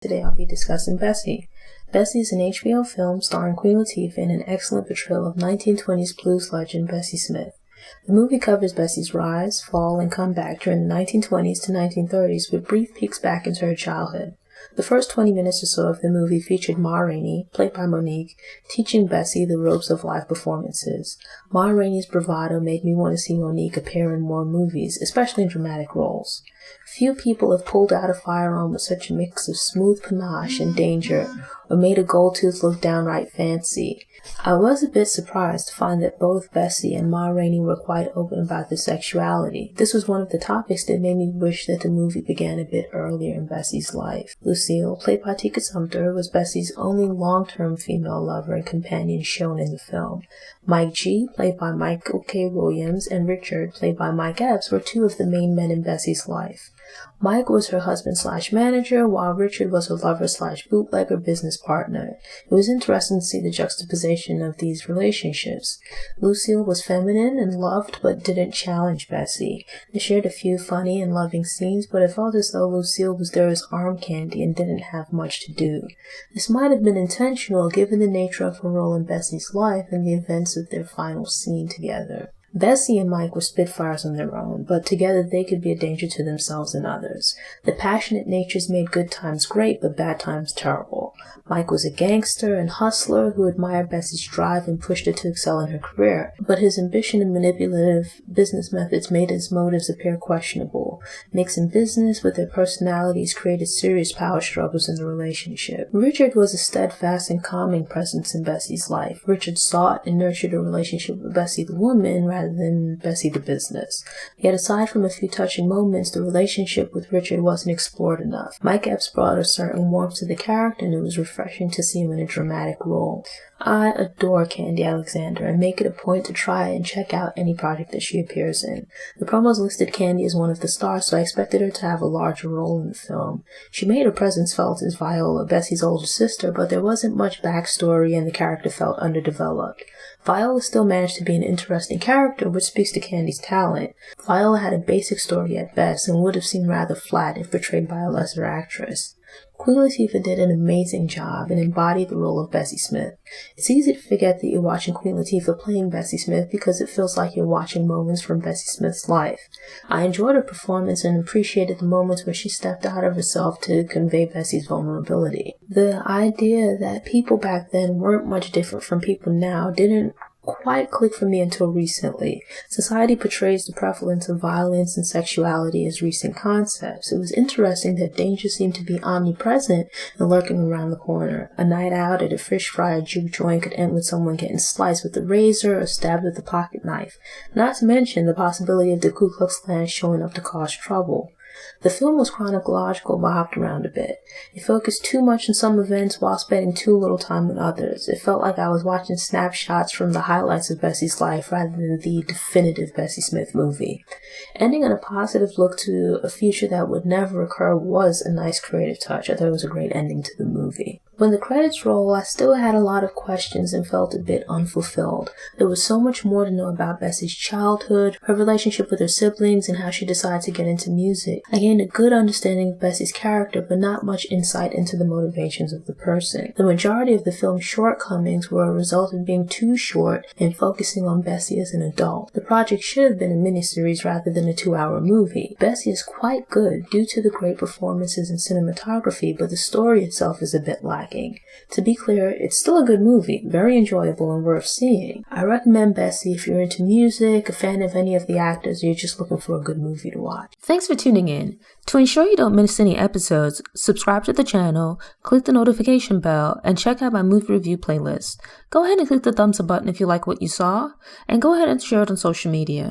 Today I'll be discussing Bessie. Bessie is an HBO film starring Queen Latifah in an excellent portrayal of 1920s blues legend Bessie Smith. The movie covers Bessie's rise, fall, and comeback during the 1920s to 1930s with brief peeks back into her childhood. The first 20 minutes or so of the movie featured Ma Rainey, played by Monique, teaching Bessie the ropes of live performances. Ma Rainey's bravado made me want to see Monique appear in more movies, especially in dramatic roles. Few people have pulled out a firearm with such a mix of smooth panache and danger, or made a gold tooth look downright fancy. I was a bit surprised to find that both Bessie and Ma Rainey were quite open about their sexuality. This was one of the topics that made me wish that the movie began a bit earlier in Bessie's life. Lucille, played by Tika Sumpter, was Bessie's only long-term female lover and companion shown in the film. Mike G., played by Michael K. Williams, and Richard, played by Mike Epps, were two of the main men in Bessie's life. Mike was her husband/manager, while Richard was her lover/bootlegger business partner. It was interesting to see the juxtaposition of these relationships. Lucille was feminine and loved but didn't challenge Bessie. They shared a few funny and loving scenes, but it felt as though Lucille was there as arm candy and didn't have much to do. This might have been intentional given the nature of her role in Bessie's life and the events of their final scene together. Bessie and Mike were spitfires on their own, but together they could be a danger to themselves and others. The passionate natures made good times great, but bad times terrible. Mike was a gangster and hustler who admired Bessie's drive and pushed her to excel in her career, but his ambition and manipulative business methods made his motives appear questionable. Mixing business with their personalities created serious power struggles in the relationship. Richard was a steadfast and calming presence in Bessie's life. Richard sought and nurtured a relationship with Bessie the woman rather than Bessie the business. Yet aside from a few touching moments, the relationship with Richard wasn't explored enough. Mike Epps brought a certain warmth to the character, and it was refreshing to see him in a dramatic role. I adore Candy Alexander and make it a point to try and check out any project that she appears in. The promos listed Candy as one of the stars, so I expected her to have a larger role in the film. She made her presence felt as Viola, Bessie's older sister, but there wasn't much backstory and the character felt underdeveloped. Viola still managed to be an interesting character, which speaks to Candy's talent. Viola had a basic story at best and would have seemed rather flat if portrayed by a lesser actress. Queen Latifah did an amazing job and embodied the role of Bessie Smith. It's easy to forget that you're watching Queen Latifah playing Bessie Smith because it feels like you're watching moments from Bessie Smith's life. I enjoyed her performance and appreciated the moments where she stepped out of herself to convey Bessie's vulnerability. The idea that people back then weren't much different from people now didn't quite click for me until recently. Society portrays the prevalence of violence and sexuality as recent concepts. It was interesting that danger seemed to be omnipresent and lurking around the corner. A night out at a fish fry or juke joint could end with someone getting sliced with a razor or stabbed with a pocket knife, not to mention the possibility of the Ku Klux Klan showing up to cause trouble. The film was chronological but hopped around a bit. It focused too much on some events while spending too little time on others. It felt like I was watching snapshots from the highlights of Bessie's life rather than the definitive Bessie Smith movie. Ending on a positive look to a future that would never occur was a nice creative touch. I thought it was a great ending to the movie. When the credits rolled, I still had a lot of questions and felt a bit unfulfilled. There was so much more to know about Bessie's childhood, her relationship with her siblings, and how she decided to get into music. I gained a good understanding of Bessie's character, but not much insight into the motivations of the person. The majority of the film's shortcomings were a result of being too short and focusing on Bessie as an adult. The project should have been a miniseries rather than a 2-hour movie. Bessie is quite good due to the great performances and cinematography, but the story itself is a bit lacking. To be clear, it's still a good movie, very enjoyable and worth seeing. I recommend Bessie if you're into music, a fan of any of the actors, or you're just looking for a good movie to watch. Thanks for tuning in. To ensure you don't miss any episodes, subscribe to the channel, click the notification bell, and check out my movie review playlist. Go ahead and click the thumbs up button if you like what you saw, and go ahead and share it on social media.